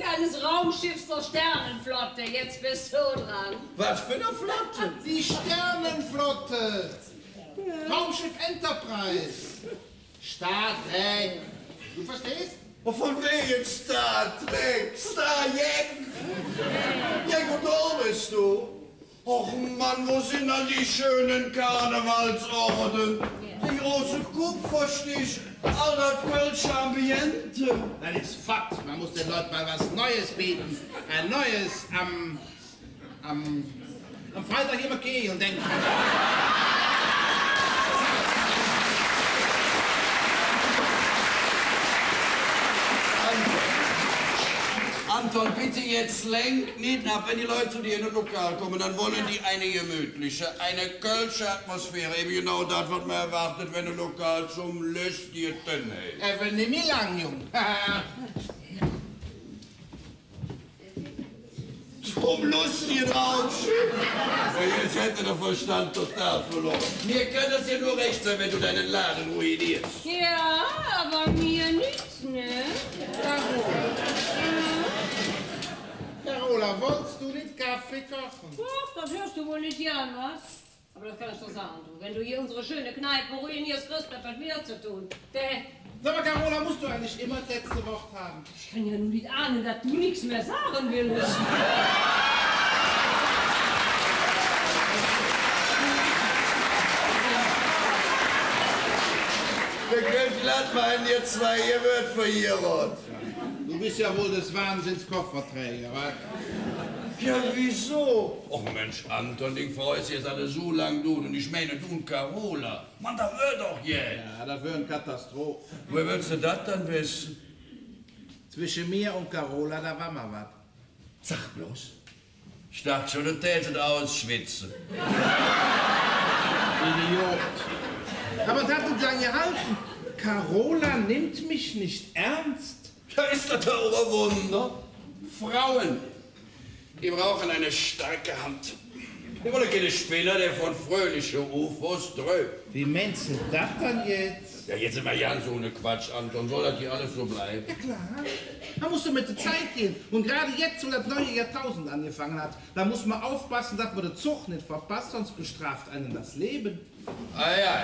eines Raumschiffs der Sternenflotte. Jetzt bist du dran. Was für eine Flotte? Die Sternenflotte. Ja. Raumschiff Enterprise. Star Trek. Du verstehst? Wovon wegen Star Trek? Star Trek? Ja, gut, da bist du. Och Mann, wo sind dann die schönen Karnevalsorden? Die große Kupferstich, all das Kölsche Ambiente. Das ist Fakt. Man muss den Leuten mal was Neues bieten. Ein Neues am Freitag immer Kegeln denken. Anton, bitte jetzt lenk nicht ab, wenn die Leute zu dir in das Lokal kommen, dann wollen die eine gemütliche, eine kölsche Atmosphäre, eben genau das, was man erwartet, wenn ein Lokal zum Lüstierten ist. Will nicht mehr lang, Jung. Zum lustigen Raumschiff. Ja, jetzt hätte der Verstand total verloren. Mir kann das ja nur recht sein, wenn du deinen Laden ruinierst. Ja, aber mir nichts, ne? Carola, wolltest du nicht Kaffee kochen? Doch, das hörst du wohl nicht gern, was? Aber das kann ich doch sagen, du. Wenn du hier unsere schöne Kneipe ruinierst, kriegst du etwas wieder zu tun. Sag mal, Carola, musst du eigentlich immer das letzte Wort haben? Ich kann ja nur nicht ahnen, dass du nichts mehr sagen willst. Wir können glatt meinen, ihr zwei, ihr wird verjährt. Du bist ja wohl des Wahnsinns Kofferträger, wa? Ja, wieso? Och Mensch, Anton, die Frau ist jetzt alle so lang du und ich meine, du und Carola. Mann, da wird doch jetzt. Ja, das wäre eine Katastrophe. Woher willst du das dann wissen? Zwischen mir und Carola, da war mal was. Sag bloß. Ich dachte schon, du tätest ausschwitzen. Idiot. Aber das hat uns ja gehalten. Carola nimmt mich nicht ernst. Da ist das doch ein Wunder. Frauen, die brauchen eine starke Hand. Die wollen keine Spinner, der von fröhlichen UFOs träumt. Wie meinst du das dann jetzt? Ja, jetzt immer ja so eine Quatsch, Anton. Soll das hier alles so bleiben? Ja klar, da musst du mit der Zeit gehen. Und gerade jetzt, wo das neue Jahrtausend angefangen hat, da muss man aufpassen, dass man den Zug nicht verpasst, sonst bestraft einen das Leben. Ah ja,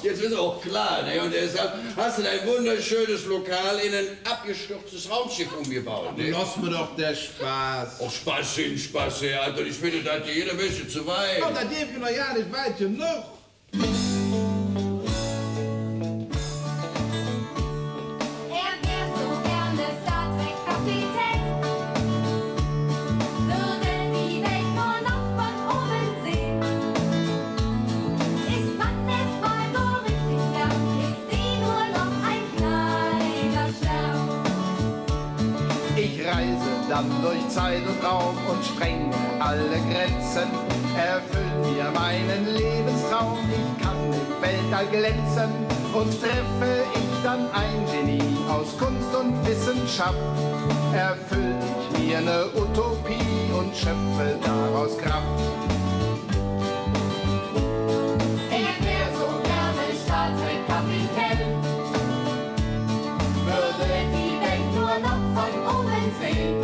jetzt ist auch klar, ne? Und deshalb hast du dein wunderschönes Lokal in ein abgestürztes Raumschiff umgebaut, ne? Lass mir doch der Spaß. Och, Spaß, Anton, ich finde das hier jeder bisschen zu weit. Und da geben wir noch ja nicht weit genug. Dann durch Zeit und Raum und spreng alle Grenzen, erfüllt mir meinen Lebenstraum. Ich kann im Weltall glänzen und treffe ich dann ein Genie aus Kunst und Wissenschaft, erfüll ich mir eine Utopie und schöpfe daraus Kraft. Ich wär so gerne Star Trek Kapitän, würde die Welt nur noch von oben sehen.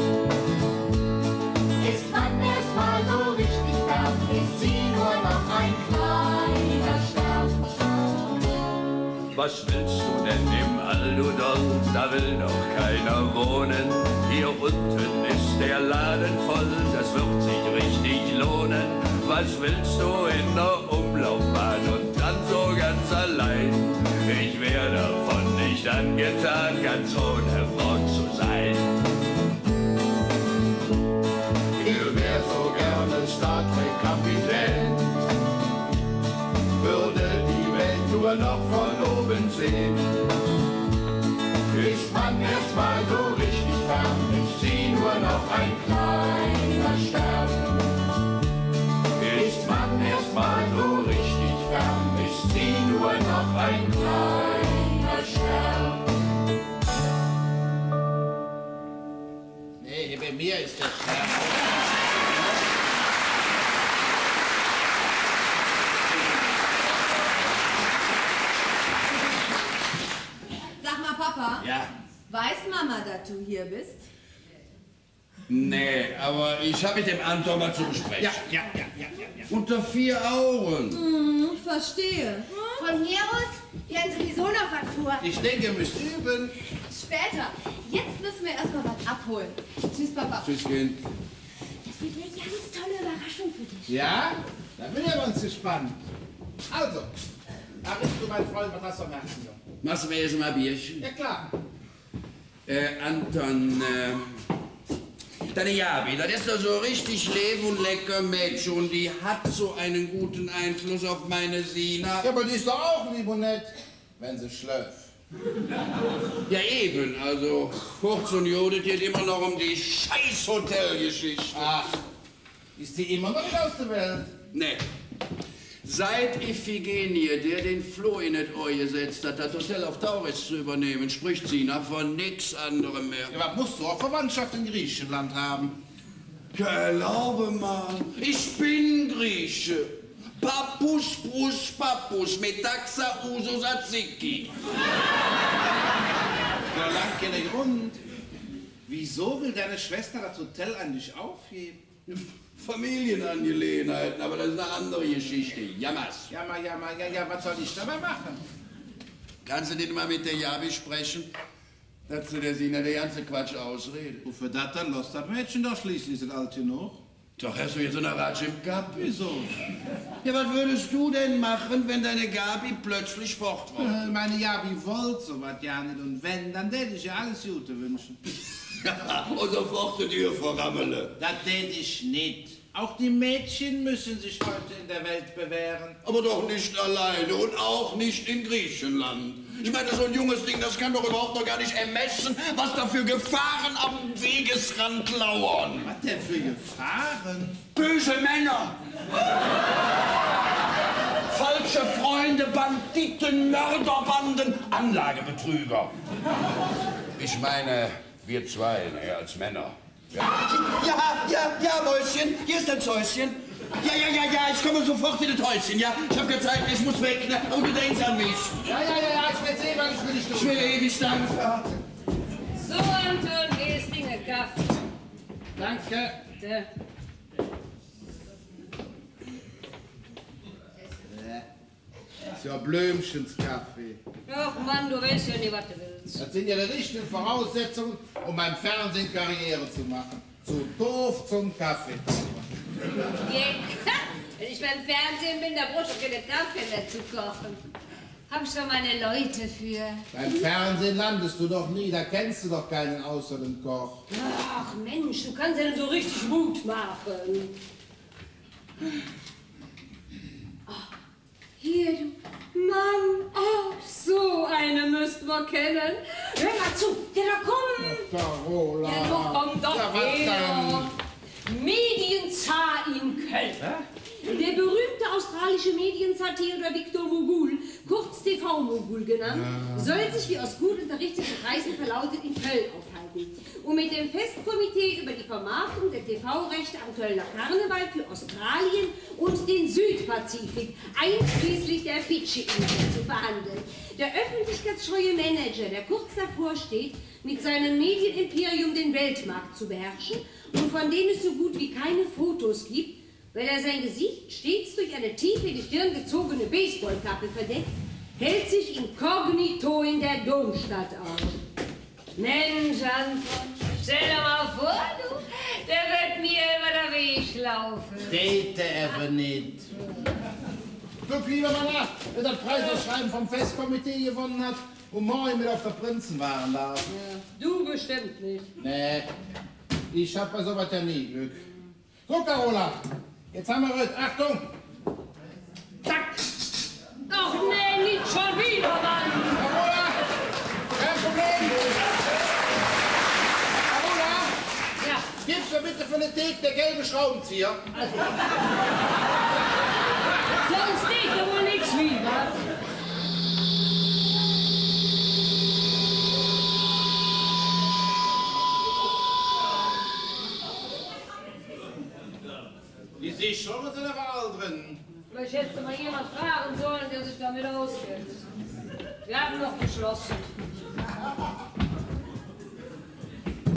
Ist man erst mal so richtig fern, ist sie nur noch ein kleiner Stern. Was willst du denn im All, du Doll? Da will doch keiner wohnen. Hier unten ist der Laden voll, das wird sich richtig lohnen. Was willst du in der Umlaufbahn und dann so ganz allein? Ich wär davon nicht angetan, ganz ohne Frau zu sein. Ich wär so gerne Star Trek Kapitän, würde die Welt nur noch von oben sehen. Ist man erst mal so richtig fern, ist sie nur noch ein kleiner Stern. Ist man erst mal so richtig fern, ist sie nur noch ein kleiner Stern. Nee, bei mir ist der Stern. Sag mal, Papa. Ja. Weiß Mama, dass du hier bist? Nee, aber ich habe mit dem Anton mal zu besprechen. Ja. Unter 4 Augen. Verstehe. Von hier aus werden sowieso noch was vor. Ich denke, ihr müsst üben. Später. Jetzt müssen wir erstmal was abholen. Tschüss, Papa. Tschüss, Kind. Das wird eine ganz tolle Überraschung für dich. Ja? Da bin ich aber uns gespannt. Also, Aris, du, mein Freund, was hast du am Herzen? Machst du mir jetzt mal ein Bierchen? Ja, klar. Anton, deine Jabi, das ist doch so richtig leb und lecker Mädchen und die hat so einen guten Einfluss auf meine Sina. Ja, aber die ist doch auch lieb und nett, wenn sie schläft. Ja eben, also kurz und Judith geht immer noch um die scheiß Hotelgeschichte. Ach, ist die immer noch nicht aus der Welt? Nee. Seit Iphigenie, der den Floh in das Ohr gesetzt hat, das Hotel auf Tauris zu übernehmen, spricht Sina von nix anderem mehr. Ja, was musst du auch Verwandtschaft in Griechenland haben? Ja, erlaube mal, ich bin Grieche. Papus Prus Papus, Metaxa Uso Tzatziki. So lang kein Grund. Wieso will deine Schwester das Hotel eigentlich aufheben? Familienangelegenheiten, aber das ist eine andere Geschichte. Jammers. Ja, was soll ich dabei machen? Kannst du nicht mal mit der Jabi sprechen, dass du der Sina der ganze Quatsch ausredet? Wofür das dann los? Das Mädchen doch schließlich ist alt genug. Doch, hast du jetzt so eine Ratsch im Kopf? Wieso? Ja, was würdest du denn machen, wenn deine Gabi plötzlich fort war? Meine Jabi wollte sowas ja nicht und wenn, dann hätte ich ja alles Gute wünschen. Ja, und sofort die Tür verrammele. Das hätte ich nicht. Auch die Mädchen müssen sich heute in der Welt bewähren. Aber doch nicht alleine und auch nicht in Griechenland. Ich meine, so ein junges Ding, das kann doch überhaupt noch gar nicht ermessen, was da für Gefahren am Wegesrand lauern. Was denn für Gefahren? Böse Männer! Falsche Freunde, Banditen, Mörderbanden, Anlagebetrüger. Ich meine, wir zwei, als Männer. Ja, Mäuschen, hier ist das Häuschen. Ja, ich komme sofort in das Häuschen, ja? Ich hab keine Zeit, ich muss weg, ne? Und du denkst an mich. Ja, ich will sehen, wann ich will nicht Ich will ewig lang fahren. So, Anton, hier ist Dinge, Kaffee. Danke. Bitte. Das ist ja Blümchenskaffee. Ach Mann, du weißt ja nicht, was du willst. Das sind ja die richtigen Voraussetzungen, um beim Fernsehen Karriere zu machen. Zu doof zum Kaffee. Wenn ich beim Fernsehen bin, da brauchst du keine Kaffee mehr zu kochen. Hab schon meine Leute für. Beim Fernsehen landest du doch nie, da kennst du doch keinen außer dem Koch. Ach Mensch, du kannst ja so richtig Mut machen. Oh, hier, du Mann, oh, so eine müssten wir kennen. Hör mal zu, ja, da komm. Carola. Ja, doch, komm doch Ja, was her. Medienzar in Köln. Der berühmte australische Mediensatiriker Victor Mogul, kurz TV-Mogul genannt, soll sich wie aus gut unterrichteten Kreisen verlautet in Köln aufhalten, um mit dem Festkomitee über die Vermarktung der TV-Rechte am Kölner Karneval für Australien und den Südpazifik, einschließlich der Fidschi-Insel, zu verhandeln. Der öffentlichkeitsscheue Manager, der kurz davor steht, mit seinem Medienimperium den Weltmarkt zu beherrschen und von dem es so gut wie keine Fotos gibt, weil er sein Gesicht stets durch eine tief in die Stirn gezogene Baseballkappe verdeckt, hält sich inkognito in der Domstadt auf. Mensch, Anton, stell dir mal vor, du, der wird mir über den Weg laufen. Date aber nicht. Guck lieber mal nach, wer das Preisausschreiben vom Festkomitee gewonnen hat und morgen mit auf der Prinzen waren darf. Ja, du bestimmt nicht. Nee, ich hab bei sowas ja nie Glück. So, Carola, jetzt haben wir heute, Achtung! Zack! Ach nee, nicht schon wieder, Mann! Carola! Kein Problem! Carola! Ja, Gibst du bitte von der Theke der gelbe Schraubenzieher? sonst nicht, da wohl nichts wieder. Die sich schon mit seiner Wahl drin. Vielleicht hätte mal jemand fragen sollen, der sich damit auskennt. Wir haben noch geschlossen.